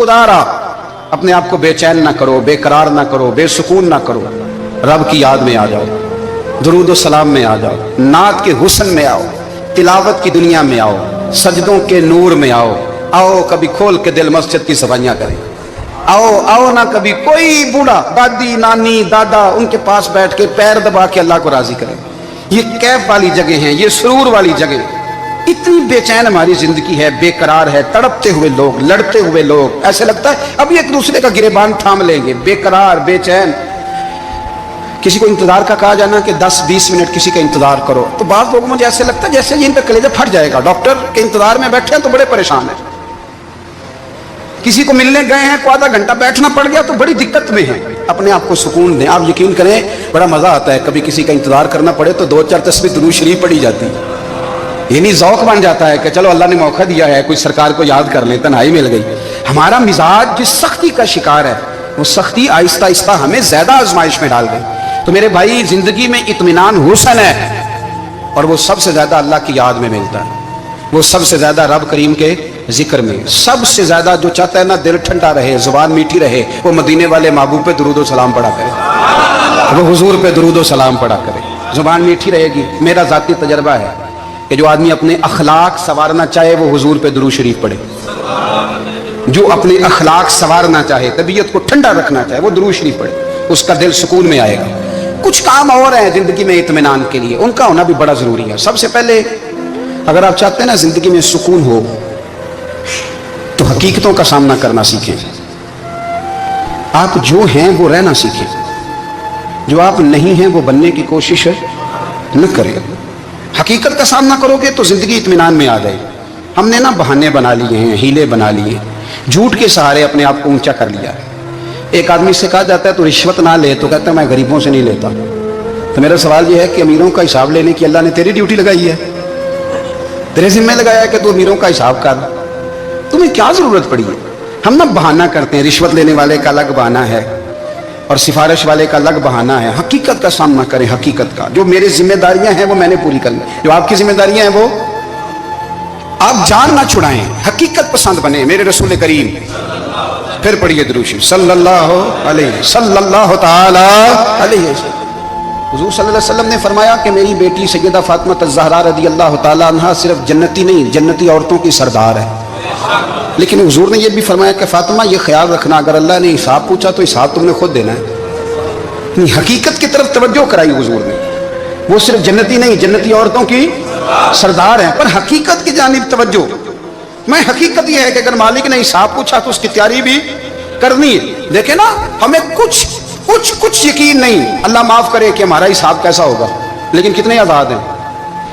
खुदारा, अपने आप को बेचैन ना करो, बेकरार ना करो, बेसुकून ना करो, रब की याद में आ जाओ, दुरूद सलाम में आ जाओ, नात के हुस्न में आओ, तिलावत की दुनिया में आओ, सजदों के नूर में आओ। आओ कभी खोल के दिल मस्जिद की सफाइयां करें। आओ आओ ना कभी कोई बूढ़ा, दादी, नानी, दादा, उनके पास बैठ के पैर दबा के अल्लाह को राजी करें। ये कैफ वाली जगह है, ये सुरूर वाली जगह। इतनी बेचैन हमारी जिंदगी है, बेकरार है, तड़पते हुए लोग, लड़ते हुए लोग, ऐसे लगता है अभी एक दूसरे का गिरेबान थाम लेंगे। बेकरार, बेचैन। किसी को इंतजार का कहा जाना कि 10-20 मिनट किसी का इंतजार करो, तो बाद लोगों मुझे ऐसे लगता है जैसे इन पे कलेजा फट जाएगा। डॉक्टर के इंतजार में बैठे हैं तो बड़े परेशान हैं। किसी को मिलने गए हैं को आधा घंटा बैठना पड़ गया तो बड़ी दिक्कत में है। अपने आप को सुकून दें। आप यकीन करें बड़ा मजा आता है, कभी किसी का इंतजार करना पड़े तो 2-4 तस्बीह दुरूद शरीफ पढ़ी जाती है। यानी ज़ौक बन जाता है कि चलो अल्लाह ने मौका दिया है, कोई सरकार को याद कर ले, तन्हाई मिल गई। हमारा मिजाज जिस सख्ती का शिकार है, वो सख्ती आहिस्ता आहिस्ता हमें ज्यादा आजमाइश में डाल गई। तो मेरे भाई, जिंदगी में इत्मीनान हुस्न है, और वो सबसे ज्यादा अल्लाह की याद में मिलता है, वो सबसे ज्यादा रब करीम के जिक्र में। सबसे ज्यादा जो चाहता है ना दिल ठंडा रहे, जुबान मीठी रहे, वो मदीने वाले महबूब पे दुरूद सलाम पढ़ा करे, वो हुजूर पे दुरूद सलाम पढ़ा करे, जुबान मीठी रहेगी। मेरा जाती तजर्बा है कि जो आदमी अपने अखलाक संवारना चाहे वो हुजूर पे दुरूद शरीफ पढ़े। जो अपने अखलाक संवारना चाहे, तबीयत को ठंडा रखना चाहे, वो दुरूद शरीफ पढ़े, उसका दिल सुकून में आएगा। कुछ काम और हैं जिंदगी में इत्मीनान के लिए, उनका होना भी बड़ा जरूरी है। सबसे पहले अगर आप चाहते हैं ना जिंदगी में सुकून हो, तो हकीकतों का सामना करना सीखें। आप जो हैं वो रहना सीखें, जो आप नहीं हैं वो बनने की कोशिश न करें। हकीकत का सामना करोगे तो जिंदगी इत्मीनान में आ जाएगी। हमने ना बहाने बना लिए हैं, हीले बना लिए, झूठ के सहारे अपने आप को ऊंचा कर लिया है। एक आदमी से कहा जाता है तो रिश्वत ना ले, तो कहता है मैं गरीबों से नहीं लेता। तो मेरा सवाल यह है कि अमीरों का हिसाब लेने की अल्लाह ने तेरी ड्यूटी लगाई है, तेरे जिम्मे लगाया है कि तू अमीरों का हिसाब कर, तुम्हें क्या जरूरत पड़ी है? हम ना बहाना करते हैं, रिश्वत लेने वाले का अलग बहाना है और सिफारिश वाले का अलग बहाना है। हकीकत का सामना करें, हकीकत का। जो मेरी जिम्मेदारियां हैं वो मैंने पूरी करनी, जो आपकी जिम्मेदारियां हैं वो आप जान ना छुड़ाएं, हकीकत पसंद बने। मेरे रसूल करीम, फिर पढ़िए दुरूद शरीफ, सल्लल्लाहु ताला अलैहि वसल्लम। हुजूर सल्लल्लाहु अलैहि वसल्लम ने फरमाया कि मेरी बेटी सैयदा फातिमा ज़हरा रज़ियल्लाहु ताला अन्हा सिर्फ जन्नती नहीं, जन्नती औरतों की सरदार है। लेकिन हुजूर ने यह भी फरमाया कि फातिमा ये ख्याल रखना, अगर अल्लाह ने हिसाब पूछा तो हिसाब तुमने खुद देना है। हकीकत की तरफ तवज्जो कराई हुजूर ने। वो सिर्फ जन्नती नहीं, जन्नती औरतों की सरदार है, पर हकीकत की जानिब तवज्जो। मैं हकीकत यह है कि अगर मालिक ने हिसाब पूछा तो उसकी तैयारी भी करनी है। देखे ना, हमें कुछ यकीन नहीं, अल्लाह माफ करे कि हमारा हिसाब कैसा होगा, लेकिन कितने आजाद हैं।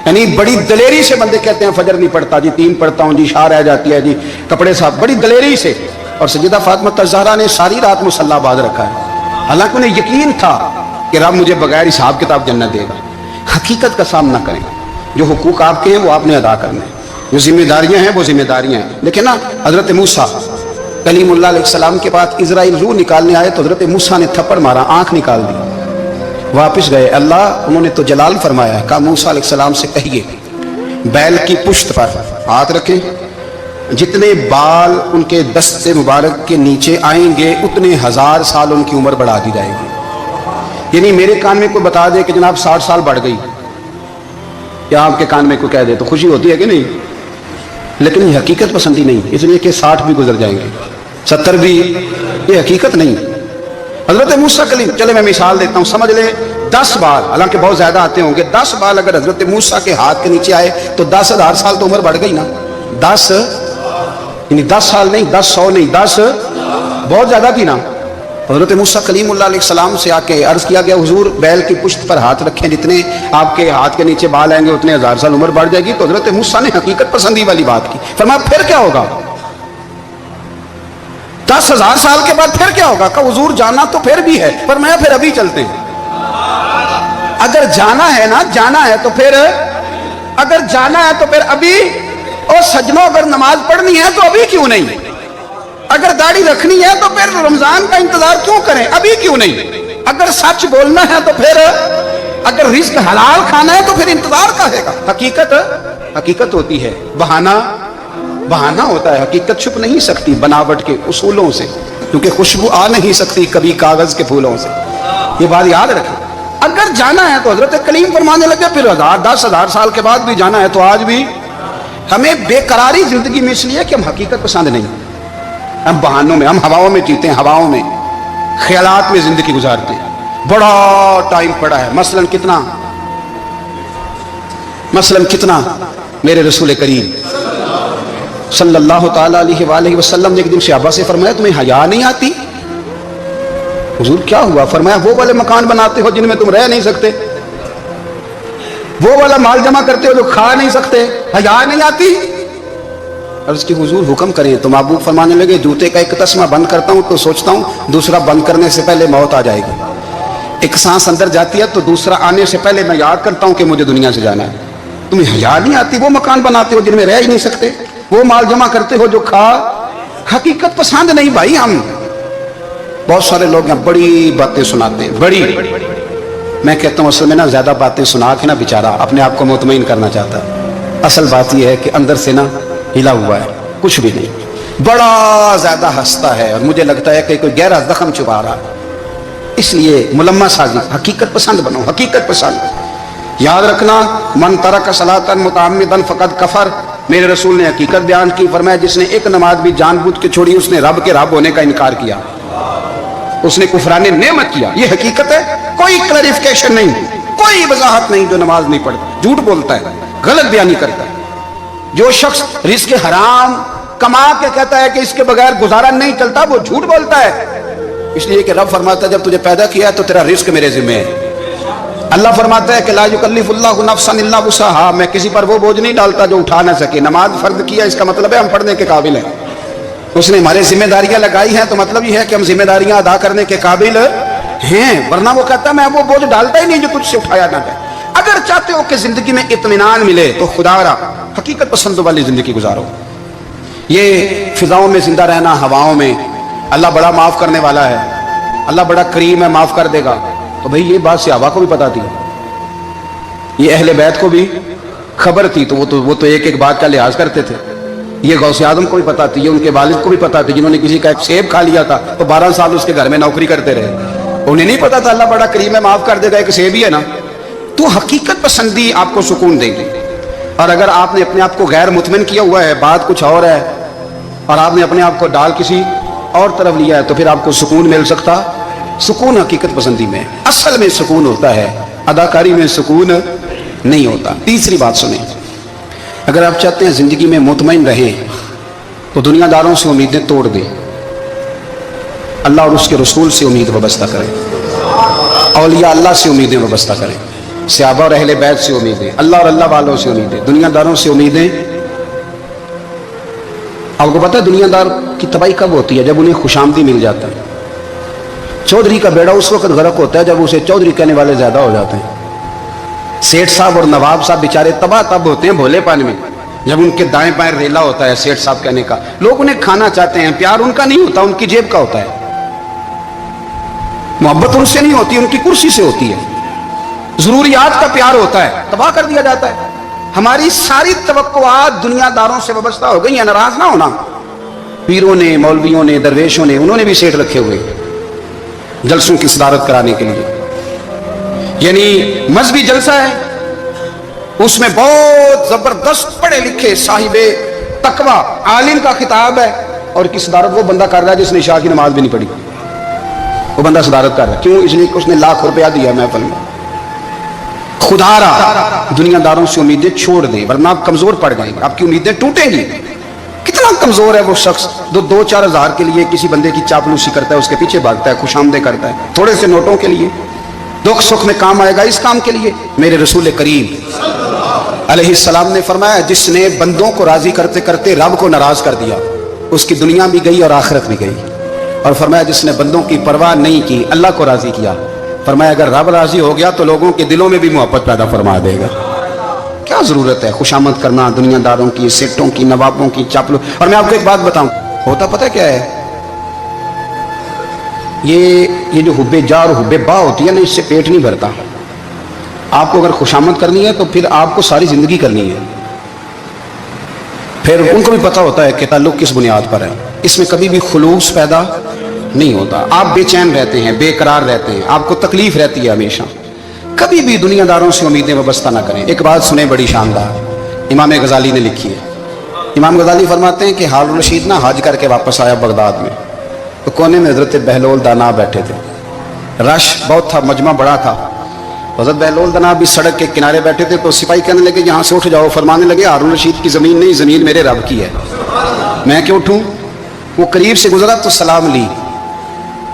यानी बड़ी दलेरी से बंदे कहते हैं फजर नहीं पढ़ता जी, 3 पढ़ता हूं जी, शाह रह जाती है जी, कपड़े साफ, बड़ी दलेरी से। और सैयदा फातिमा ज़हरा ने सारी रात मुसल्ला बांध रखा है, हालांकि उन्हें यकीन था कि रब मुझे बगैर हिसाब किताब जन्नत देगा। हकीकत का सामना करें, जो हुकूक आपके हैं वो आपने अदा करने, जो जिम्मेदारियां हैं वो जिम्मेदारियां हैं। लेकिन ना हजरत मूसा कलीमुल्लाह अलैहिस्सलाम के बाद इजराइल रूह निकालने आए तो हजरत मूसा ने थप्पड़ मारा, आंख निकाल दी, वापस गए। अल्लाह उन्होंने तो जलाल फरमाया, कहा मूसा अलैहिस्सलाम से कहिए बैल की पुश्त पर हाथ रखें, जितने बाल उनके दस्ते मुबारक के नीचे आएंगे उतने 1000 साल उनकी उम्र बढ़ा दी जाएगी। यानी मेरे कान में कोई बता दे कि जनाब 60 साल बढ़ गई, या आपके कान में कोई कह दे तो खुशी होती है कि नहीं? लेकिन ये हकीकत पसंदी नहीं, इसलिए कि 60 भी गुजर जाएंगे, 70 भी, ये हकीकत नहीं। हजरत मूसा कलीम, चले मैं मिसाल देता हूं, समझ ले 10 बाल, हालांकि बहुत ज्यादा आते होंगे, 10 बाल अगर हजरत मूसा के हाथ के नीचे आए तो 10,000 साल तो उम्र बढ़ गई ना। 10 यानी 10 साल नहीं, 10 नहीं, 10 बहुत ज्यादा थी ना। हजरत मूसा कलीमुल्लाह अलैहिस्सलाम से आके अर्ज किया गया, हुजूर बैल की पुश्त पर हाथ रखें, जितने आपके हाथ के नीचे बाल आएंगे उतने 1000 साल उम्र बढ़ जाएगी। तो हजरत मूसा ने हकीकत पसंदी वाली बात की, फरमाया फिर क्या होगा? 10,000 साल के बाद फिर क्या होगा? कहा हुजूर जाना तो फिर भी है, पर मैं फिर अभी चलते हैं। अगर जाना है ना, जाना है तो फिर, अगर जाना है तो फिर अभी। और सजनों, अगर नमाज पढ़नी है तो अभी क्यों नहीं? अगर दाढ़ी रखनी है तो फिर रमजान का इंतजार क्यों करें, अभी क्यों नहीं? अगर सच बोलना है तो फिर, अगर रिस्क हलाल खाना है तो फिर इंतजार का है। हकीकत होती है, बहाना बहाना होता है, हकीकत छुप नहीं सकती बनावट के उसूलों से, क्योंकि खुशबू आ नहीं सकती कभी कागज के फूलों से। ये बात याद रखें। अगर जाना है तो हजरत कलीम फरमाने लगे फिर 10,000 साल के बाद भी जाना है तो आज भी। हमें बेकरारी जिंदगी में इसलिए कि हम हकीकत पसंद नहीं, हम बहानों में, हम हवाओं में जीते हैं, हवाओं में, ख्यालात में जिंदगी गुजारते हैं। बड़ा टाइम पड़ा है। मसलन कितना मेरे रसूल करीम सल्लल्लाहु ताला अलैहि वसल्लम ने एक दिन सहाबा से फरमाया, तुम्हें हया नहीं आती? हुजूर क्या हुआ? फरमाया, वो वाले मकान बनाते हो जिनमें तुम रह नहीं सकते, वो वाला माल जमा करते हो जो खा नहीं सकते, हया नहीं आती? और उसकी हुजूर हुक्म करें तो महबूब फरमाने लगे, जूते का एक तस्मा बंद करता हूं तो सोचता हूं दूसरा बंद करने से पहले मौत आ जाएगी। एक सांस अंदर जाती है तो दूसरा आने से पहले मैं याद करता हूं कि मुझे दुनिया से जाना है। तुम्हें हया नहीं आती? वो मकान बनाते हो जिनमें रह ही नहीं सकते, वो माल जमा करते हो जो खा। हकीकत पसंद नहीं भाई। हम बहुत सारे लोग यहाँ बड़ी बातें सुनाते हैं, बड़ी। मैं कहता हूँ असल में ना ज्यादा बातें सुना के ना बेचारा अपने आप को मुतमईन करना चाहता है। असल बात यह है कि अंदर से ना हिला हुआ है, कुछ भी नहीं, बड़ा ज्यादा हंसता है और मुझे लगता है कि कोई गहरा जख्म छुपा रहा है। इसलिए मुलम्मा साजी, हकीकत पसंद बनो, हकीकत पसंद। याद रखना, मन तरक सलातन मुतअम्मिदन फकद कफर। मेरे रसूल ने हकीकत बयान की, फरमाया जिसने एक नमाज भी जानबूझ के छोड़ी उसने रब के रब होने का इनकार किया, उसने कुफराने नेमत किया। ये हकीकत है, कोई क्लैरिफिकेशन नहीं, कोई वजाहत नहीं। जो नमाज नहीं पढ़ता, झूठ बोलता है, गलत बयानी करता है। जो शख्स रिस्क हराम कमा के कहता है कि इसके बगैर गुजारा नहीं चलता, वो झूठ बोलता है। इसलिए कि रब फरमाता है जब तुझे पैदा किया तो तेरा रिस्क मेरे जिम्मे है। अल्लाह फरमाता है कि ला युकल्लिफुल्लाहु नफ्सन इल्ला वुसअहा, मैं किसी पर वो बोझ नहीं डालता जो उठा ना सके। नमाज फर्ज किया, इसका मतलब है हम पढ़ने के काबिल हैं। उसने हमारे जिम्मेदारियां लगाई हैं तो मतलब ये है कि हम जिम्मेदारियां अदा करने के काबिल हैं, वरना वो कहता मैं वो बोझ डालता ही नहीं जो तुझसे उठाया ना जाए। अगर चाहते हो कि जिंदगी में इत्मीनान मिले तो खुदारा हकीकत पसंद वाली जिंदगी गुजारो। ये फिजाओं में जिंदा रहना, हवाओं में, अल्लाह बड़ा माफ करने वाला है, अल्लाह बड़ा करीम है, माफ कर देगा। तो भाई ये बात सहाबा को भी पता थी, ये अहले बैत को भी खबर थी, तो वो तो एक एक बात का लिहाज करते थे। ये गौसे आजम को भी पता थी, ये उनके वालिद को भी पता थी, जिन्होंने किसी का एक सेब खा लिया था तो 12 साल उसके घर में नौकरी करते रहे। उन्हें नहीं पता था अल्लाह बड़ा करीम है, माफ कर देगा, एक सेब ही है ना। तो हकीकत पसंदी आपको सुकून देगी। और अगर आपने अपने आप को गैर मुतमिन किया हुआ है, बात कुछ और है, और आपने अपने आप को डाल किसी और तरफ लिया है, तो फिर आपको सुकून मिल सकता। सुकून हकीकत पसंदी में, असल में सुकून होता है, अदाकारी में सुकून नहीं होता। तीसरी बात सुने, अगर आप चाहते हैं जिंदगी में मुतमईन रहें तो दुनियादारों से उम्मीदें तोड़ दें, अल्लाह और उसके रसूल से उम्मीद वाबस्ता करें, औलिया अल्लाह से उम्मीदें वाबस्ता करें, सहाबा और अहले बैत से उम्मीदें, अल्लाह और अल्लाह वालों से उम्मीदें, दुनियादारों से उम्मीदें। आपको पता है दुनियादार की तबाही कब होती है? जब उन्हें खुशामदी मिल जाता है। चौधरी का बेड़ा उस वक्त गर्क होता है जब उसे चौधरी कहने वाले ज्यादा हो जाते हैं। सेठ साहब और नवाब साहब बेचारे तबाह तब होते हैं भोलेपन में, जब उनके दाएं बाएं रेला होता है सेठ साहब कहने का। लोग उन्हें खाना चाहते हैं, प्यार उनका नहीं होता, उनकी जेब का होता है। मोहब्बत उनसे नहीं होती, उनकी कुर्सी से होती है। जरूरियात का प्यार होता है, तबाह कर दिया जाता है। हमारी सारी तवक्कुआत दुनियादारों से वाबस्ता हो गई है। नाराज ना होना, पीरों ने, मौलवियों ने, दरवेशों ने, उन्होंने भी सेठ रखे हुए जलसों की सदारत कराने के लिए। यानी मजहबी जलसा है, उसमें बहुत जबरदस्त पढ़े लिखे साहिबे तकवा आलिम का खिताब है, और की सदारत वो बंदा कर रहा है जिसने इशा की नमाज भी नहीं पढ़ी। वो बंदा सदारत कर रहा है, क्यों? इसलिए कि उसने लाख रुपया दिया महफिल में। खुदारा दुनियादारों से उम्मीदें छोड़ दें, वरना आप कमजोर पड़ जाएंगे, आपकी उम्मीदें टूटेंगी। कितना कमजोर है वो शख्स जो 2-4 हज़ार के लिए किसी बंदे की चापलूसी करता है, उसके पीछे भागता है, खुशामदे करता है, थोड़े से नोटों के लिए। दुख सुख में काम आएगा इस काम के लिए। मेरे रसूल करीम अलैहिस्सलाम ने फरमाया, जिसने बंदों को राजी करते करते रब को नाराज कर दिया, उसकी दुनिया भी गई और आखिरत भी गई। और फरमाया जिसने बंदों की परवाह नहीं की, अल्लाह को राजी किया, फरमाया अगर रब राजी हो गया तो लोगों के दिलों में भी मोहब्बत पैदा फरमा देगा। क्या जरूरत है खुशामद करना दुनियादारों की, सेठों की, नवाबों की, चापलू। और मैं आपको एक बात बताऊं, होता पता क्या है? ये जो हुब्बे जा और हुब्बे बा होती है ना, इससे पेट नहीं भरता। आपको अगर खुशामद करनी है तो फिर आपको सारी जिंदगी करनी है। फिर उनको भी पता होता है कि ताल्लुक किस बुनियाद पर है। इसमें कभी भी खुलूस पैदा नहीं होता। आप बेचैन रहते हैं, बेकरार रहते हैं, आपको तकलीफ रहती है हमेशा। कभी भी दुनियादारों से उम्मीदें वाबस्ता ना करें। एक बात सुने बड़ी शानदार, इमाम गजाली ने लिखी है। इमाम गजाली फरमाते हैं कि हारून रशीद ना हज करके वापस आया बगदाद में, तो कोने में हजरत बहलोल दाना बैठे थे। रश बहुत था, मजमा बड़ा था। हजरत बहलोल दाना भी सड़क के किनारे बैठे थे। तो सिपाही कहने लगे यहाँ से उठ जाओ। फरमाने लगे हारून रशीद की ज़मीन नहीं, ज़मीन मेरे रब की है, मैं क्यों उठूँ। वो करीब से गुजरा तो सलाम ली,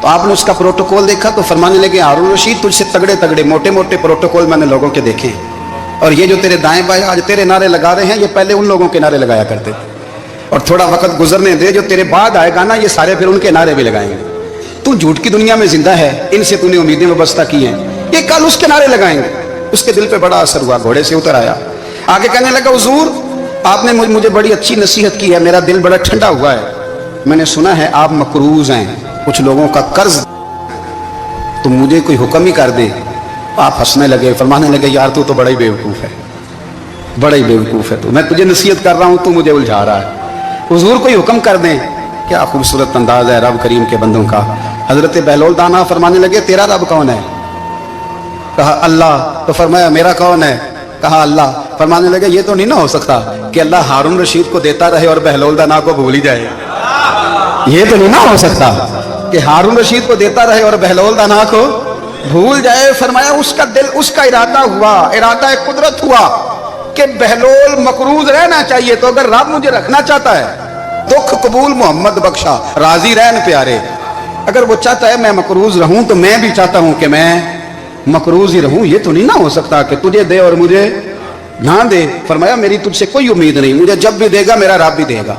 तो आपने उसका प्रोटोकॉल देखा तो फरमाने लगे हारून रशीद तुझसे तगड़े तगड़े मोटे मोटे प्रोटोकॉल मैंने लोगों के देखे हैं, और ये जो तेरे दाएं बाएं आज तेरे नारे लगा रहे हैं, ये पहले उन लोगों के नारे लगाया करते थे। और थोड़ा वक्त गुजरने दे, जो तेरे बाद आएगा ना, ये सारे फिर उनके नारे भी लगाएंगे। तू झूठ की दुनिया में जिंदा है, इनसे तूने उम्मीदें वाबस्ता की हैं, ये कल उसके नारे लगाएंगे। उसके दिल पे बड़ा असर हुआ, घोड़े से उतर आया, आगे कहने लगा हुजूर आपने मुझे बड़ी अच्छी नसीहत की है, मेरा दिल बड़ा ठंडा हुआ है। मैंने सुना है आप मकरूज हैं, कुछ लोगों का कर्ज, तो मुझे कोई हुक्म ही कर दें। आप हंसने लगे, फरमाने लगे यार तू तो बड़ा ही बेवकूफ़ है, बड़ा ही बेवकूफ़ है तू, मैं तुझे नसीहत कर रहा हूँ, तू मुझे उलझा रहा है। हुजूर कोई हुक्म कर दें। क्या खूबसूरत अंदाज है रब करीम के बंदों का। हजरत बहलोल दाना फरमाने लगे तेरा रब कौन है। कहा अल्लाह। तो फरमाया मेरा कौन है। कहा अल्लाह। फरमाने लगे ये तो नहीं ना हो सकता कि अल्लाह हारून रशीद को देता रहे और बहलोल दाना को भूल ही जाए। ये तो नहीं ना हो सकता कि हारून रशीद को देता रहे और बहलोल दाना को भूल जाए। फरमाया उसका दिल, उसका इरादा हुआ, इरादा कुदरत हुआ कि बहलोल मकरूज रहना चाहिए, तो अगर रब मुझे रखना चाहता है, दुख कबूल मोहम्मद बख्शा राजी रहन प्यारे, अगर वो चाहता है मैं मकरूज रहूं तो मैं भी चाहता हूं कि मैं मकरूज ही रहूं। ये तो नहीं ना हो सकता कि तुझे दे और मुझे ना दे। फरमाया मेरी तुझसे कोई उम्मीद नहीं, मुझे जब भी देगा मेरा रब भी देगा,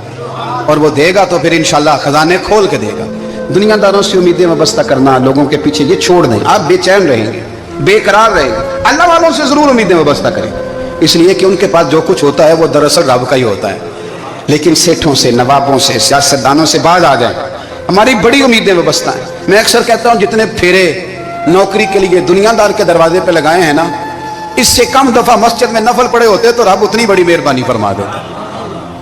और वो देगा तो फिर इंशाल्लाह खजाने खोल के देगा। दुनियादारों से उम्मीदें वाबस्ता करना, लोगों के पीछे, ये छोड़ दें। आप बेचैन रहेंगे, बेकरार रहेंगे। अल्लाह वालों से जरूर उम्मीदें वाबस्ता करें, इसलिए कि उनके पास जो कुछ होता है वो दरअसल रब का ही होता है। लेकिन सेठों से, नवाबों से, सियासतदानों से बाज आ जाए, हमारी बड़ी उम्मीदें वाबस्ता हैं। मैं अक्सर कहता हूं जितने फेरे नौकरी के लिए दुनियादार के दरवाजे पे लगाए हैं ना, इससे कम दफा मस्जिद में नफल पड़े होते तो रब उतनी बड़ी मेहरबानी फरमा देता।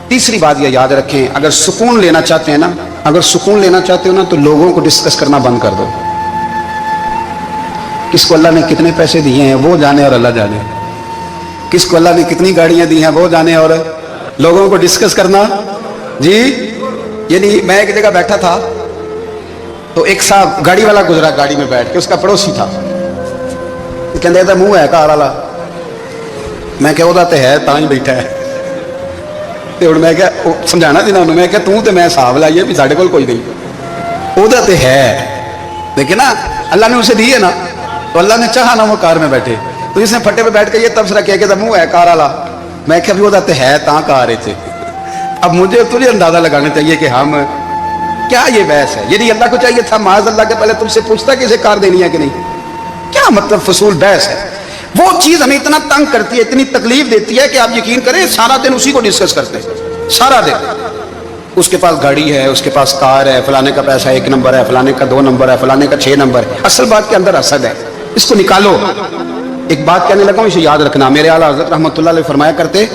तीसरी बात ये याद रखें, अगर सुकून लेना चाहते हैं ना, अगर सुकून लेना चाहते हो ना, तो लोगों को डिस्कस करना बंद कर दो। किसको अल्लाह ने कितने पैसे दिए हैं वो जाने और अल्लाह जाने, किसको अल्लाह ने कितनी गाड़ियां दी हैं वो जाने, और लोगों को डिस्कस करना जी। यानी मैं एक जगह बैठा था तो एक साहब गाड़ी वाला गुजरा, गाड़ी में बैठ के, उसका पड़ोसी था, कहते था मुंह है कार वाला। मैं क्या ਉਹਦਾ ਤੇ ਹੈ ਤਾਂ ਹੀ ਬੈਠਾ ਹੈ। ਤੇ ਹੁਣ ਮੈਂ ਕਿਹਾ ਸਮਝਾਣਾ ਸੀ ਨਾ ਉਹਨੂੰ, ਮੈਂ ਕਿਹਾ ਤੂੰ ਤੇ ਮੈਂ ਹਿਸਾਬ ਲਾਈਏ ਵੀ ਸਾਡੇ ਕੋਲ ਕੋਈ नहीं, ਉਹਦਾ ਤੇ है, लेकिन ना अल्लाह ने उसे दी है ना, तो अल्लाह ने चाहा ना वो कार में बैठे, तो इसने फट्टे पे बैठ के ये तबसरा किया कि मुंह है कार वाला। मैं क्या भी ਉਹਦਾ ਤੇ है ਤਾਂ कार है। अब मुझे तुझे अंदाजा लगाना चाहिए कि हम क्या ये बहस है। यदि अल्लाह को चाहिए था माज अल्लाह के पहले तुमसे पूछता कि इसे कार देनी है कि नहीं। क्या मतलब फसूल बहस है। वो चीज हमें इतना तंग करती है, इतनी तकलीफ देती है कि आप यकीन करें सारा दिन उसी को डिस्कस करते हैं, सारा दिन। उसके पास गाड़ी है, उसके पास कार है, फलाने का पैसा 1 नंबर है, फलाने का 2 नंबर है, फलाने का 6 नंबर है। असल बात के अंदर हसद है, इसको निकालो। एक बात कहने लगा हूं, इसे याद रखना। मेरे आला हज़रत रहमतुल्लाह अलैह फरमाया करते,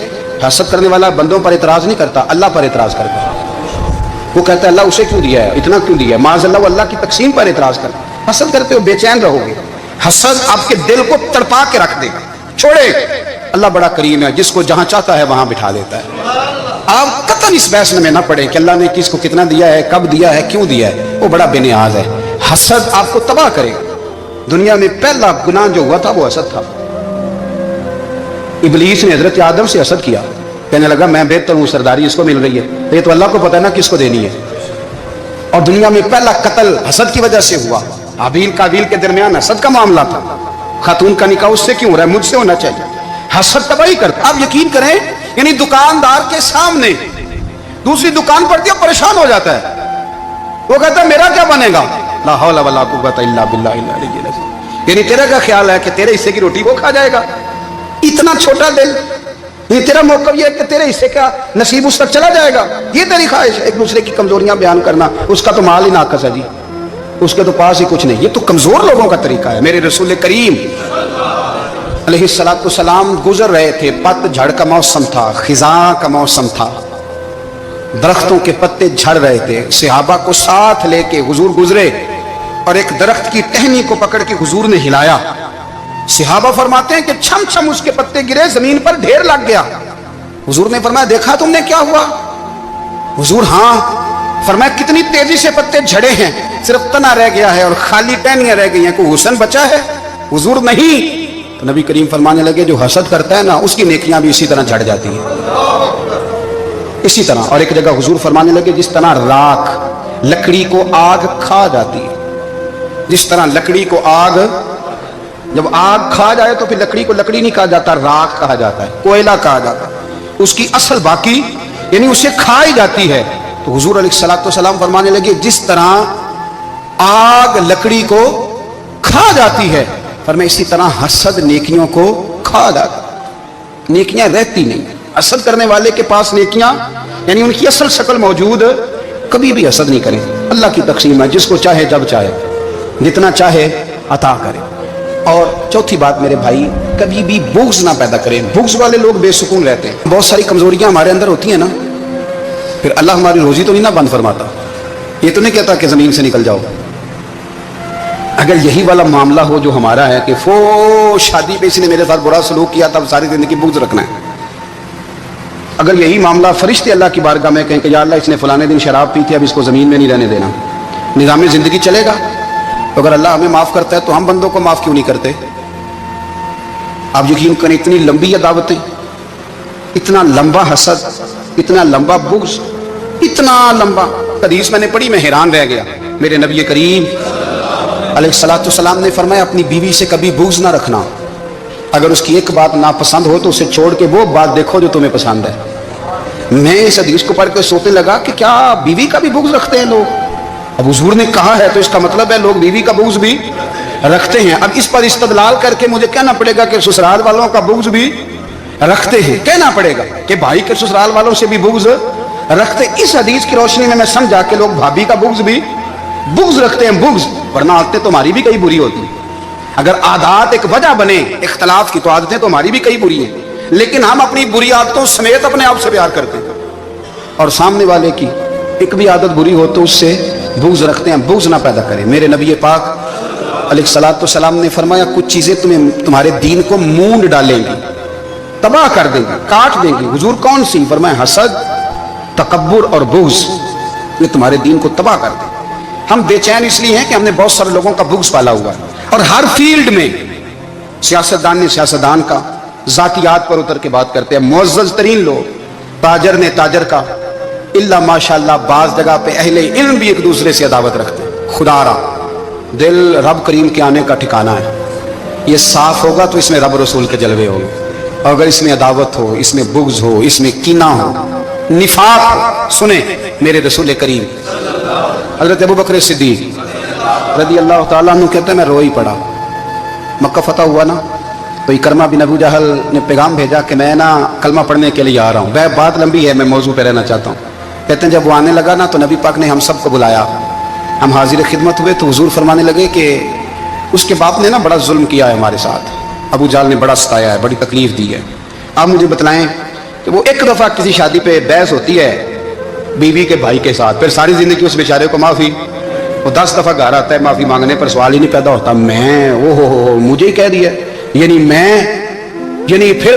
हसद करने वाला बंदों पर इतराज नहीं करता, अल्लाह पर इतराज करता। वो कहता है अल्लाह उसे क्यों दिया है, इतना क्यों दिया है, माज़अल्लाह वो अल्लाह की तकसीम पर इतराज करता। हसद करते हो बेचैन रहोगे, हसद आपके दिल को तड़पा के रख देगा। छोड़े, अल्लाह बड़ा करीम है, जिसको जहां चाहता है वहां बिठा देता है। आप कतई इस बहस में ना पड़े कि अल्लाह ने किसको कितना दिया है, कब दिया है, क्यों दिया है, वो बड़ा बेनियाज है। हसद आपको तबाह करेगा। दुनिया में पहला गुनाह जो हुआ था वो हसद था। इबलीस ने हजरत आदम से हसद किया, कहने लगा मैं बेहतर हूं, सरदारी इसको मिल रही है, तो ये तो अल्लाह को पता है ना किसको देनी है। और दुनिया में पहला कत्ल हसद की वजह से हुआ। हाबील काबील के दरमियान हसद का मामला था। खातून का निकाह उससे क्यों हो रहा है, मुझसे होना चाहिए। हसद तबाही करता। आप यकीन करें, यानी दुकानदार के सामने दूसरी दुकान पड़ती है, परेशान हो जाता है। वो कहता है मेरा क्या बनेगा, ला हौला वला कुव्वता इल्ला बिल्लाह। यानी तेरा क्या ख्याल है कि तेरे हिस्से की रोटी वो खा जाएगा। इतना छोटा दिल, ये तेरा मौका ये है कि तेरे हिस्से का नसीब उस तक चला जाएगा। ये तेरी ख्वाहिश। एक दूसरे की कमजोरियां बयान करना, उसका तो माल ही नाकस है जी, उसके तो पास ही कुछ नहीं। ये तो कमजोर लोगों का तरीका है। मेरे रसूल करीम अलैहिस्सलातु वस्सलाम गुजर रहे थे, पतझड़ का मौसम था, खिज़ां का मौसम था, درختوں کے پتے جھڑ رہے تھے، صحابہ کو ساتھ لے کے حضور گزرے اور ایک درخت کی ٹہنی کو پکڑ کے حضور نے ہلایا. صحابہ فرماتے ہیں کہ چھم چھم اس کے پتے گرے، زمین پر ڈھیر لگ گیا. حضور نے فرمایا دیکھا تم نے کیا ہوا؟ حضور ہاں. فرمایا کتنی تیزی سے پتے جھڑے ہیں، صرف تنا رہ گیا ہے اور خالی ٹہنیاں رہ گئی ہیں، کوئی حسن بچا ہے؟ حضور نہیں. تو نبی کریم فرمانے لگے جو حسد کرتا ہے نا اس کی نیکیاں بھی اسی طرح جھڑ جاتی ہیں، اسی طرح. اور ایک جگہ حضور فرمانے لگے جس طرح راکھ لکڑی کو آگ کھا جاتی ہے، جس طرح لکڑی کو آگ، جب آگ کھا جائے تو پھر لکڑی کو لکڑی نہیں کہا جاتا، راکھ کہا جاتا ہے، کوئلہ کہا جاتا ہے، اس کی اصل باقی یعنی اسے کھائی جاتی ہے. تو حضور علیہ الصلوۃ والسلام فرمانے لگے جس طرح آگ لکڑی کو کھا جاتی ہے، فرمایا اسی طرح حسد نیکیوں کو کھا جاتا ہے، نیکیاں رہتی نہیں. حسد کرنے والے کے پاس نیکیاں یعنی ان کی اصل شکل موجود، کبھی بھی حسد نہیں کریں. اللہ کی تقسیم ہے، جس کو چاہے جب چاہے جتنا چاہے عطا کرے. اور چوتھی بات میرے بھائی، کبھی بھی بغض نہ پیدا کریں. بغض والے لوگ بے سکون رہتے ہیں. بہت ساری کمزوریاں ہمارے اندر ہوتی ہیں نا، پھر اللہ ہماری روزی تو نہیں نہ بند فرماتا. یہ تو نہیں کہتا کہ زمین سے نکل جاؤ. اگر یہی والا معاملہ ہو جو ہمارا ہے کہ شادی پہ اس نے میرے ساتھ برا سلوک کیا تب ساری زندگی بغض رکھنا ہے. اگر یہی معاملہ فرشتے اللہ کی بارگاہ میں کہیں کہ یا اللہ اس نے فلانے دن شراب پی تھی، اب اس کو زمین میں نہیں رہنے دینا، نظام زندگی چلے گا. تو اگر اللہ ہمیں معاف کرتا ہے تو ہم بندوں کو معاف کیوں نہیں کرتے؟ آپ یقین کریں اتنی لمبی عداوتیں، اتنا لمبا حسد، اتنا لمبا بغض، اتنا لمبا. حدیث میں نے پڑھی، میں حیران رہ گیا. میرے نبی کریم علیہ الصلوۃ والسلام نے فرمایا اپنی بیوی سے کبھی بغض نہ رکھنا. اگر اس کی ایک بات ناپسند ہو تو اسے چھوڑ کے وہ بات دیکھو جو تمہیں پسند ہے. میں اس حدیث کو پڑھ کے سوچنے لگا کہ کیا بیوی کا بھی بغض رکھتے ہیں لوگ؟ اب حضور نے کہا ہے تو اس کا مطلب ہے لوگ بیوی کا بغض بھی رکھتے ہیں. اب اس پر استدلال کر کے مجھے کہنا پڑے گا کہ سسرال والوں کا بغض بھی رکھتے ہیں. کہنا پڑے گا کہ بھائی کے سسرال والوں سے بھی بغض رکھتے. اس حدیث کی روشنی میں سمجھا کہ لوگ بھابھی کا بغض بھی بغض رکھتے ہیں. بغض، ورنہ عادتیں تو ہماری بھی کئی بری ہوتی ہیں. اگر عادات ایک وجہ بنے اختلاف کی تو عادتیں تو ہماری بھی کئی بری ہیں، لیکن ہم اپنی بری عادتوں سمیت اپنے آپ سے پیار کرتے ہیں اور سامنے والے کی ایک بھی عادت بری ہو تو اس سے بغض رکھتے ہیں. بغض نہ پیدا کریں. میرے نبی پاک علیہ الصلوۃ والسلام نے فرمایا کچھ چیزیں تمہارے دین کو مونڈ ڈالیں گی، تباہ کر دیں گی، کاٹ دیں گی. حضور کون سی؟ فرمایا حسد، تکبر اور بغض. یہ تمہارے دین کو تباہ کر دیں. ہم بے چین اس لیے ہیں کہ ہم نے بہت سارے لوگوں کا بغض پالا ہوا ہے، اور ہر فیلڈ میں سیاستدان نے سیاستدان کا، ذاتیات پر اتر کے بات کرتے ہیں. معزز ترین لوگ، تاجر نے تاجر کا، اللہ ماشاءاللہ بعض جگہ پہ اہل علم بھی ایک دوسرے سے عداوت رکھتے ہیں. خدا را دل رب کریم کے آنے کا ٹھکانہ ہے. یہ صاف ہوگا تو اس میں رب رسول کے جلوے ہوں گے. اور اگر اس میں عداوت ہو، اس میں بغض ہو، اس میں کینہ ہو، نفاق ہو، سنیں میرے رسول کریم حضرت ابو بکر صدیق رضی اللہ تعالیٰ عنہ کہتے ہیں میں رو ہی پڑا. مکہ فتح ہوا نا تو اکرمہ بن ابو جہل نے پیغام بھیجا کہ میں نا کلمہ پڑھنے کے لیے آ رہا ہوں. بات لمبی ہے، میں موضوع پہ رہنا چاہتا ہوں. کہتے ہیں جب وہ آنے لگا نا تو نبی پاک نے ہم سب کو بلایا. ہم حاضر خدمت ہوئے تو حضور فرمانے لگے کہ اس کے باپ نے نا بڑا ظلم کیا ہے ہمارے ساتھ. ابو جہل نے بڑا ستایا ہے، بڑی تکلیف دی ہے. آپ مجھے بتلائیں کہ وہ ایک دفعہ کسی شادی پہ بحث ہوتی ہے بیوی کے بھائی کے ساتھ، پھر ساری زندگی اس بیچارے کو معافی. وہ 10 دفعہ گھر آتا ہے معافی مانگنے پر، سوال ہی نہیں پیدا ہوتا میں مجھے ہی کہہ دیا، یعنی پھر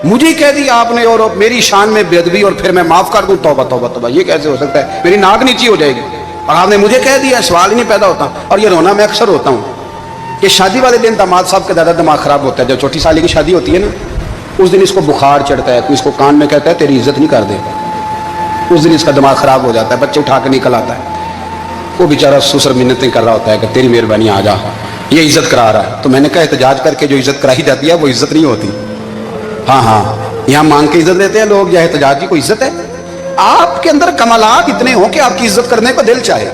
مجھے ہی کہہ دیا آپ نے اور میری شان میں بے ادبی، اور پھر میں معاف کر دوں؟ توبہ توبہ توبہ، یہ کیسے ہو سکتا ہے؟ میری ناک نیچی ہو جائے گی. اور آپ نے مجھے کہہ دیا، سوال ہی نہیں پیدا ہوتا. اور یہ رونا میں اکثر ہوتا ہوں کہ شادی والے دن داماد صاحب کا زیادہ دماغ خراب ہوتا ہے. جب چھوٹی سالی کی شادی ہوتی ہے نا اس دن اس کو بخار چڑھتا ہے، کوئی اس کو کان میں کہتا ہے تیری عزت نہیں کر دے. اس دن اس کا دماغ خراب ہو جاتا ہے، بچے اٹھا کے نکل آتا ہے. وہ بیچارہ سسر منتیں کر رہا ہوتا ہے کہ تیری مہربانی آ جا، یہ عزت کرا رہا ہے. تو میں نے کہا احتجاج کر کے جو عزت کرائی جاتی ہے وہ عزت نہیں ہوتی. ہاں یہاں مانگ کے عزت دیتے ہیں لوگ، یا احتجاج کی کوئی عزت ہے؟ آپ کے اندر کمالات اتنے ہوں کہ آپ کی عزت کرنے کو دل چاہے،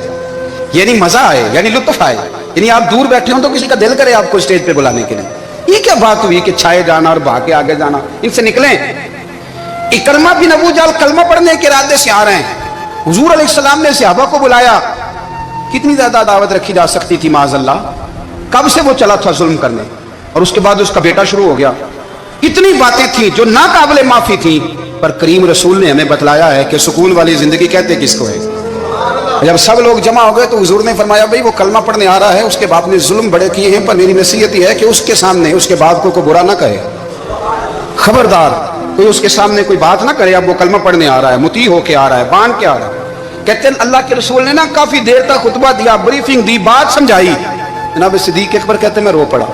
یعنی مزہ آئے، یعنی لطف آئے، یعنی آپ دور بیٹھے ہوں تو کسی کا دل کرے آپ کو اسٹیج پہ بلانے کے لیے. یہ کیا بات ہوئی کہ چھائے جانا اور بھاگ کے آگے جانا؟ ان سے نکلیں. اکرمہ بن ابو جہل کلمہ پڑھنے کے ارادے سے آ رہے ہیں. حضور علیہ السلام نے صحابہ کو بلایا. کتنی زیادہ دعوت رکھی جا سکتی تھی معاذ اللہ. کب سے وہ چلا تھا ظلم کرنے، اور اس کے بعد اس کا بیٹا شروع ہو گیا. इतनी बातें थी जो नाकाबिले माफी थी, पर करीम रसूल ने हमें बतलाया है कि सुकून वाली जिंदगी कहते किसको है। जब सब लोग जमा हो गए तो हुजूर ने फरमाया, भाई वो कलमा पढ़ने आ रहा है, उसके बाप ने जुल्म बड़े किए हैं, पर मेरी नसीहत यह है कि उसके सामने उसके बाप को बुरा ना कहे, खबरदार कोई उसके सामने कोई बात ना करे। अब वो कलमा पढ़ने आ रहा है, मुती होके आ रहा है, बांध के आ रहा है। कहते हैं अल्लाह के रसूल ने ना काफी देर तक खुतबा दिया, ब्रीफिंग दी, बात समझाई। जनाब सिद्दीक अकबर कहते हैं मैं रो पड़ा।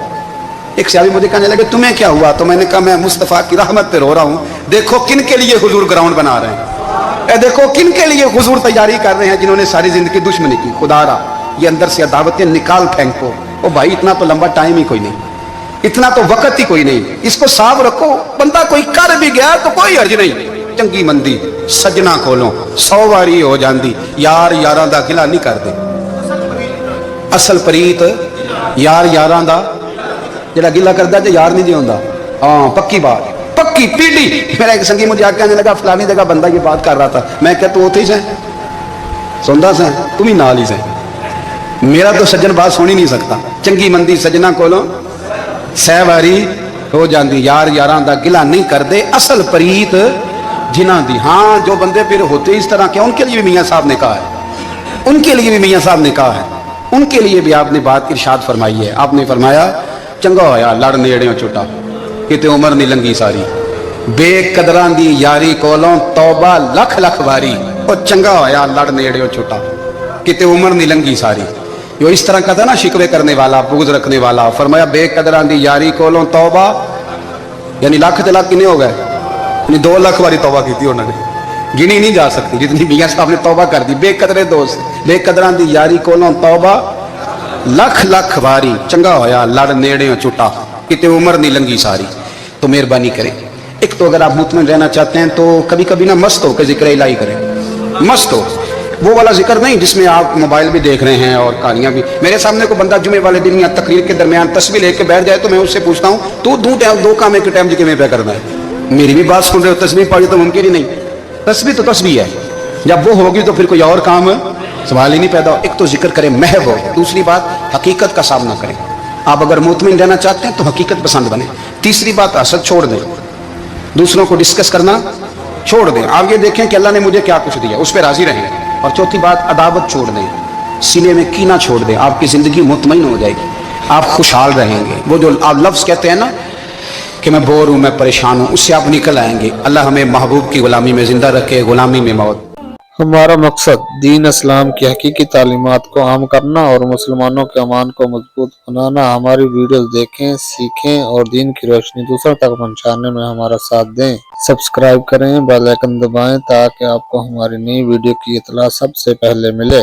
एक सहाबी मुझे कहने लगे तुम्हें क्या हुआ? तो मैंने कहा मैं मुस्तफ़ा की रहमत पे रो रहा हूँ। देखो किन के लिए हुजूर ग्राउंड बना रहे हैं, देखो किन के लिए हुजूर तैयारी कर रहे हैं, जिन्होंने सारी जिंदगी दुश्मनी की। खुदारा ये अंदर से अदावतें निकाल फेंको। ओ भाई इतना तो लंबा टाइम ही कोई नहीं, इतना तो वक्त ही कोई नहीं, इसको साफ रखो। बंदा कोई कर भी गया तो कोई अर्ज नहीं। चंगी मंदी सजना कोलों 100 वारी हो जाती, यार यारां दा गिला नहीं करते। असल प्रीत यार यारां दा जेड़ा गिला करता जो यार नहीं जी होंदा। हाँ पक्की बात, पक्की पीढ़ी। मेरा एक संगी मुझे आके आने लगा फलानी जगह बंदा ये बात कर रहा था। मैं क्या तू उथे ही से सुनदा से, तुम ही नाल ही से। मेरा तो सज्जन बात सुन ही नहीं सकता। चंगी मंदी सजना कोलों 100 वारी हो जाती, यार यारां दा गिला नहीं करते। असल प्रीत जिन्हां दी। हाँ जो बंदे फिर होते इस तरह के, उनके लिए भी मियाँ साहब ने कहा है, उनके लिए भी मियाँ साहब ने कहा है, उनके लिए भी आपने बात इरशाद फरमाई है। आपने फरमाया चंगा होया लड़ नेड़ियों छुटा, किते उम्र नहीं लंगी सारी, बेकदरां दी यारी कोलों तौबा लख लख वारी। और चंगा होया लड़ नेड़ियों छुटा, किते उम्र नहीं लंगी सारी। यो इस तरह का था ना, शिकवे करने वाला, बुग़्ज़ रखने वाला। फरमाया बेकदरां दी यारी कोलों तौबा, यानी लाख ते लाख कितने हो गए, यानी 2 लाख वारी तौबा की थी उन्होंने, गिनी नहीं जा सकती जितनी मियाँ साहब ने तौबा कर दी। बेकदरे दोस्त, बेकदरां दी यारी कोलों तौबा लख लख वारी। चंगा होया लड़ नेड़ियों छुटा, किते उम्र नहीं लंगी सारी। तो मेहरबानी करें, एक तो अगर आप मुतमईन रहना चाहते हैं तो कभी कभी ना मस्त हो के जिक्र इलाही करें। मस्त हो, वो वाला जिक्र नहीं जिसमें आप मोबाइल भी देख रहे हैं और कहानियां भी। मेरे सामने को बंदा जुमे वाले दिन या तकरीर के दरमियान तस्वीर लेके बैठ जाए तो मैं उससे पूछता हूँ तू दो काम एक टाइम जिक्र में पे करना है। मेरी भी बात सुन रहे हो, तस्वीर पढ़ी तो मुमकिन ही नहीं। तस्वीर तो तस्वीर है, जब वो होगी तो फिर कोई और काम सवाल ही नहीं पैदा हो। एक तो जिक्र करें महव हो, दूसरी बात हकीकत का सामना करें। आप अगर मुतमिन रहना चाहते हैं तो हकीकत पसंद बने। तीसरी बात हसद छोड़ दें, दूसरों को डिस्कस करना छोड़ दें। आप ये देखें कि अल्लाह ने मुझे क्या कुछ दिया, उस पर राजी रहें। और चौथी बात अदावत छोड़ दें, सीने में कीना छोड़ दें। आपकी जिंदगी मुतमईन हो जाएगी, आप खुशहाल रहेंगे। वो जो आप लफ्ज़ कहते हैं ना कि मैं बोर हूँ, मैं परेशान हूँ, उससे आप निकल आएंगे। अल्लाह हमें महबूब की गुलामी में जिंदा रखे, गुलामी में मौत। हमारा मकसद दीन इस्लाम की हकीकी तालीमात को आम करना और मुसलमानों के अमान को मजबूत बनाना। हमारी वीडियोस देखें, सीखें और दीन की रोशनी दूसरों तक पहुंचाने में हमारा साथ दें। सब्सक्राइब करें, बेल आइकन दबाएं ताकि आपको हमारी नई वीडियो की इत्तला सबसे पहले मिले।